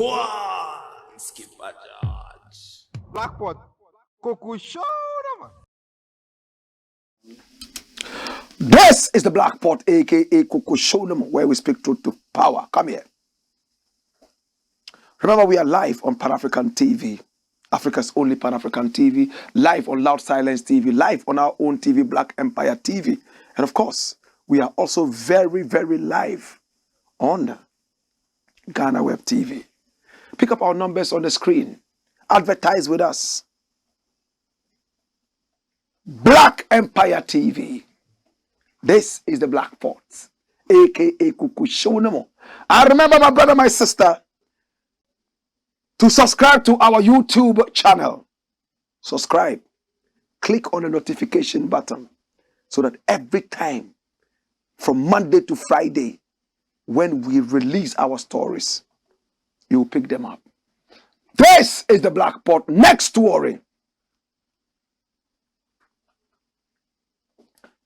Go on, Skipper George. Blackpot. Coco show them. This is the Black Pot, aka Coco Showdom, where we speak truth to power. Come here. Remember, we are live on Pan-African TV, Africa's only Pan-African TV, live on Loud Silence TV, live on our own TV, Black Empire TV. And of course, we are also very, very live on Ghana Web TV. Pick up our numbers on the screen. Advertise with us. Black Empire TV. This is the Black Pot, aka Kuku Shonamo. I remember, my brother, my sister, to subscribe to our YouTube channel. Subscribe. Click on the notification button so that every time from Monday to Friday, when we release our stories, you will pick them up. This is the Black Pot. Next story.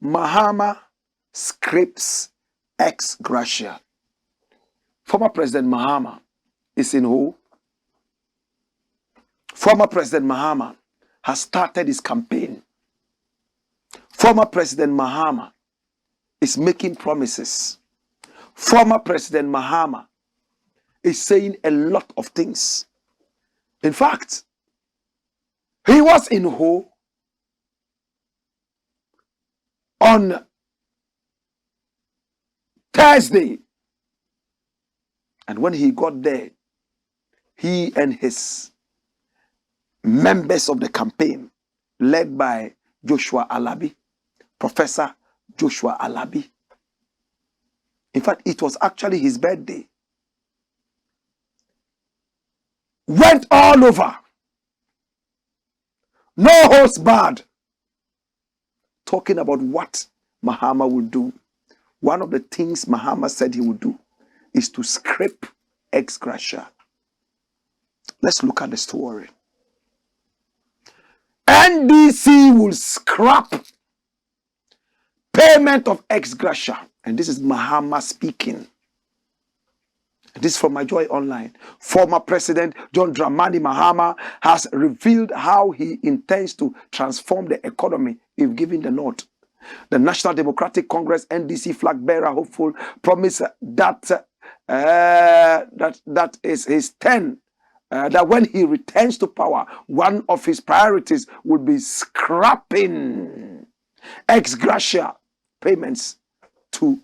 Mahama scripts ex Gratia. Former President Mahama is in who? Former President Mahama has started his campaign. Former President Mahama is making promises. Former President Mahama is saying a lot of things. In fact, he was in Ho on Thursday. And when he got there, he and his members of the campaign, led by Joshua Alabi, Professor Joshua Alabi. In fact, it was actually his birthday. Went all over. No holds barred. Talking about what Mahama would do. One of the things Mahama said he would do is to scrape ex Gratia. Let's look at the story. NDC will scrap payment of ex Gratia. And this is Mahama speaking. This is from My Joy Online. Former President John Dramani Mahama has revealed how he intends to transform the economy if given the nod. The National Democratic Congress NDC flag bearer hopeful promised that that is his turn. That when he returns to power, one of his priorities will be scrapping ex gratia payments to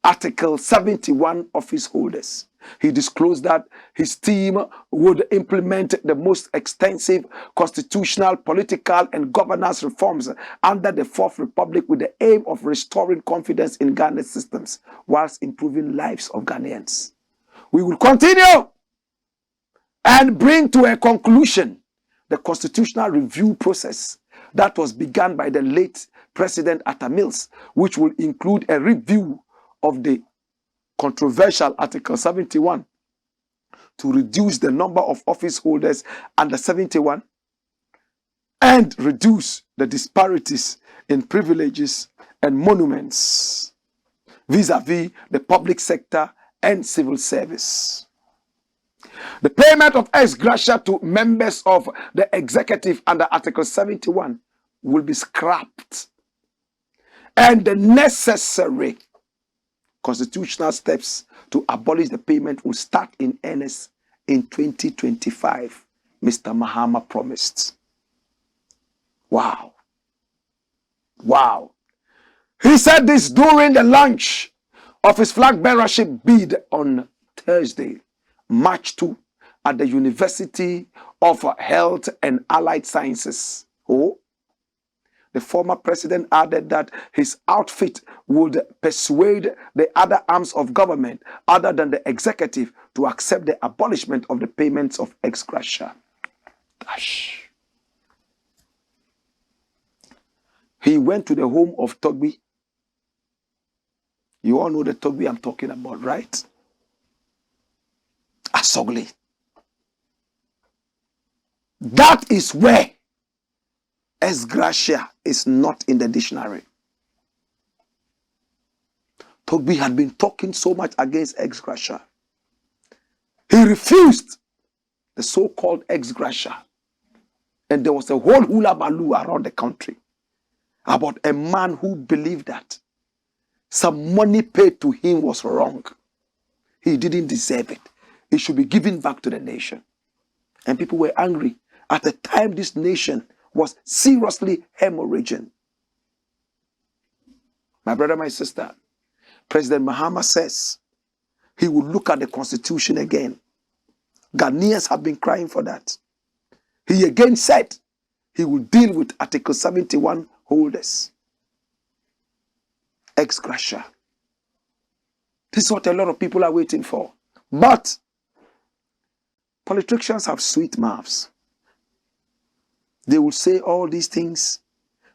Article 71 office holders. He disclosed that his team would implement the most extensive constitutional, political, and governance reforms under the Fourth Republic with the aim of restoring confidence in Ghana's systems whilst improving lives of Ghanaians. We will continue and bring to a conclusion the constitutional review process that was begun by the late President Atta Mills, which will include a review of the controversial Article 71 to reduce the number of office holders under 71 and reduce the disparities in privileges and monuments vis-a-vis the public sector and civil service. The payment of ex gratia to members of the executive under Article 71 will be scrapped, and the necessary constitutional steps to abolish the payment will start in earnest in 2025, Mr. Mahama promised. Wow. Wow. He said this during the launch of his flag bearership bid on Thursday, March 2, at the University of Health and Allied Sciences. The former president added that his outfit would persuade the other arms of government other than the executive to accept the abolishment of the payments of ex gratia. Gosh. He went to the home of Togbi. You all know the Togbi I'm talking about, right? Asogli. That is where ex gratia is not in the dictionary. Togbi had been talking so much against ex gratia. He refused the so-called ex gratia. And there was a whole hula baloo around the country about a man who believed that some money paid to him was wrong. He didn't deserve it. It should be given back to the nation. And people were angry. At the time, this nation was seriously hemorrhaging. My brother, my sister, President Mahama says he will look at the constitution again. Ghanaians have been crying for that. He again said he will deal with Article 71 holders. Ex gratia. This is what a lot of people are waiting for. But politicians have sweet mouths. They will say all these things.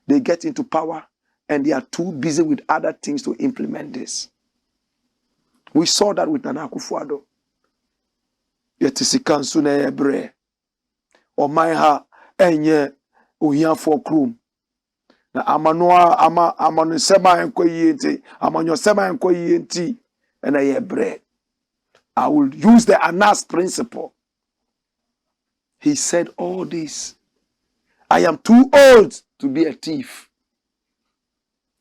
They get into power and they are too busy with other things to implement this. We saw that with Nana Akufo-Addo. Yetisika nso na ebre. Oman ha enye ohiafo krum. Na amanoa amano sema enko yenti, amanyo sema enko yenti na ebre. I will use the Anas principle. He said all this. I am too old to be a thief.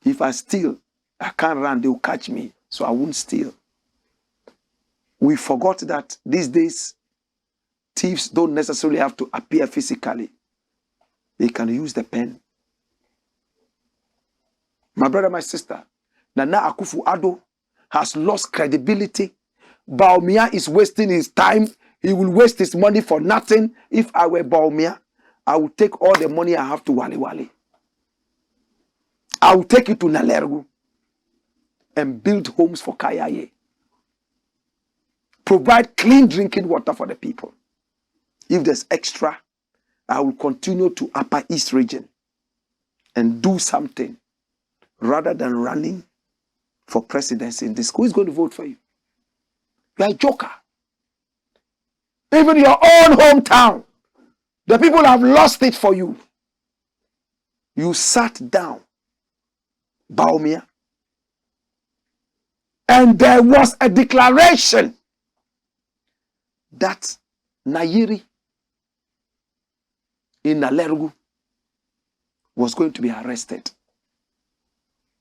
If I steal, I can't run, they will catch me, so I won't steal. We forgot that these days, thieves don't necessarily have to appear physically. They can use the pen. My brother, my sister, Nana Akufo-Addo has lost credibility. Bawumia is wasting his time. He will waste his money for nothing. If I were Bawumia, I would take all the money I have to Wale Wale. I will take it to Nalergu and build homes for Kayaye. Provide clean drinking water for the people. If there's extra, I will continue to Upper East region and do something rather than running for presidency in this. Who is going to vote for you? You are a joker. Even your own hometown, the people have lost it for you. You sat down, Bawumia, and there was a declaration that Nayiri in Nalergu was going to be arrested.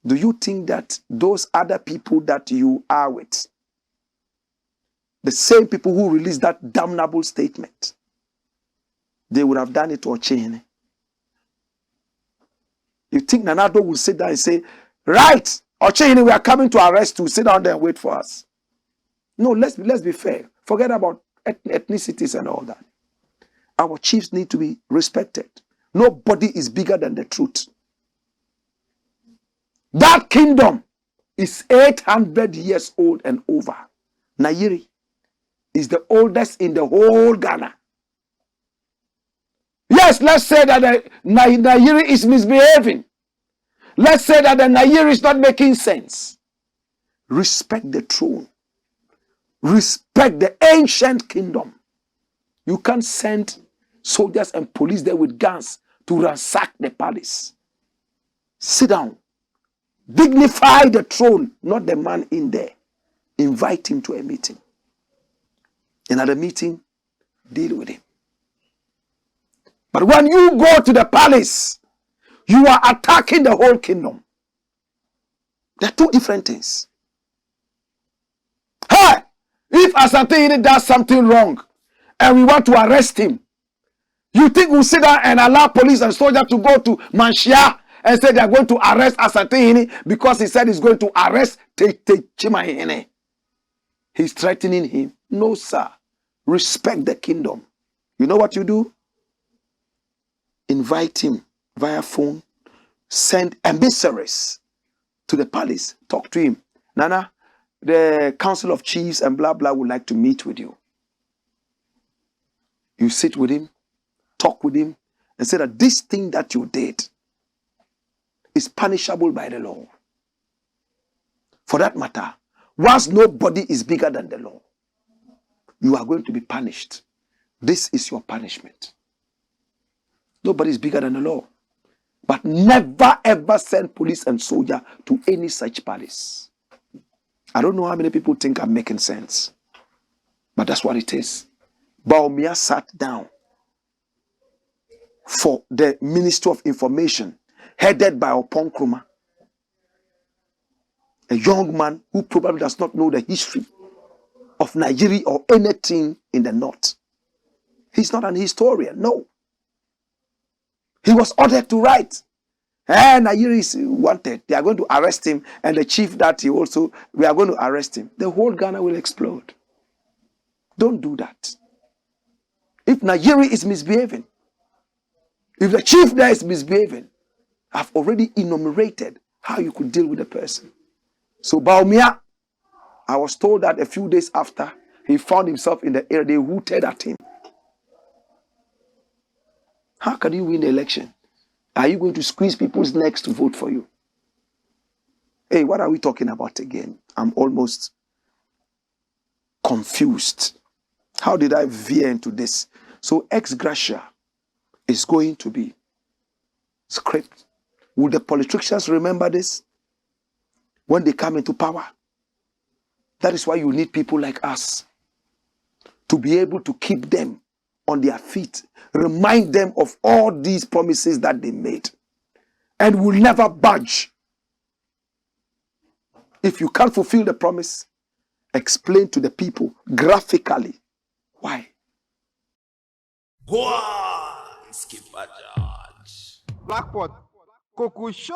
Do you think that those other people that you are with, the same people who released that damnable statement, they would have done it to Ochene? You think Nanado will sit down and say, right, Ochene, we are coming to arrest you, sit down there and wait for us? No, let's be fair. Forget about ethnicities and all that. Our chiefs need to be respected. Nobody is bigger than the truth. That kingdom is 800 years old and over. Nayiri is the oldest in the whole Ghana. Yes, let's say that the Nayiri is misbehaving. Let's say that the Nayiri is not making sense. Respect the throne. Respect the ancient kingdom. You can't send soldiers and police there with guns to ransack the palace. Sit down. Dignify the throne, not the man in there. Invite him to a meeting. And at the meeting, deal with him. But when you go to the palace, you are attacking the whole kingdom. There are two different things. Hey! If Asante does something wrong and we want to arrest him, you think we'll sit down and allow police and soldiers to go to Manshia and say they are going to arrest Asante because he said he's going to arrest Chimahene? He's threatening him. No, sir. Respect the kingdom. You know what you do? Invite him via phone. Send emissaries to the palace. Talk to him. Nana, the Council of Chiefs and blah, blah would like to meet with you. You sit with him, talk with him, and say that this thing that you did is punishable by the law. For that matter, once nobody is bigger than the law, you are going to be punished. This is your punishment. Nobody is bigger than the law. But never ever send police and soldier to any such palace. I don't know how many people think I'm making sense. But that's what it is. Baumia sat down for the Ministry of Information, headed by Opon Nkrumah, a young man who probably does not know the history of Nigeria or anything in the north. He's not an historian, no. He was ordered to write. And Nigeria is wanted. They are going to arrest him, and the chief that we are going to arrest him. The whole Ghana will explode. Don't do that. If Nigeria is misbehaving, if the chief there is misbehaving, I've already enumerated how you could deal with the person. So Baumia, I was told that a few days after he found himself in the area, they hooted at him. How can you win the election? Are you going to squeeze people's necks to vote for you? Hey, what are we talking about again? I'm almost confused. How did I veer into this? So ex gratia is going to be scrapped. Will the politicians remember this when they come into power? That is why you need people like us to be able to keep them on their feet, remind them of all these promises that they made, and will never budge. If you can't fulfill the promise, explain to the people graphically why. Go on, skip a judge. Blackpot. Coco Show.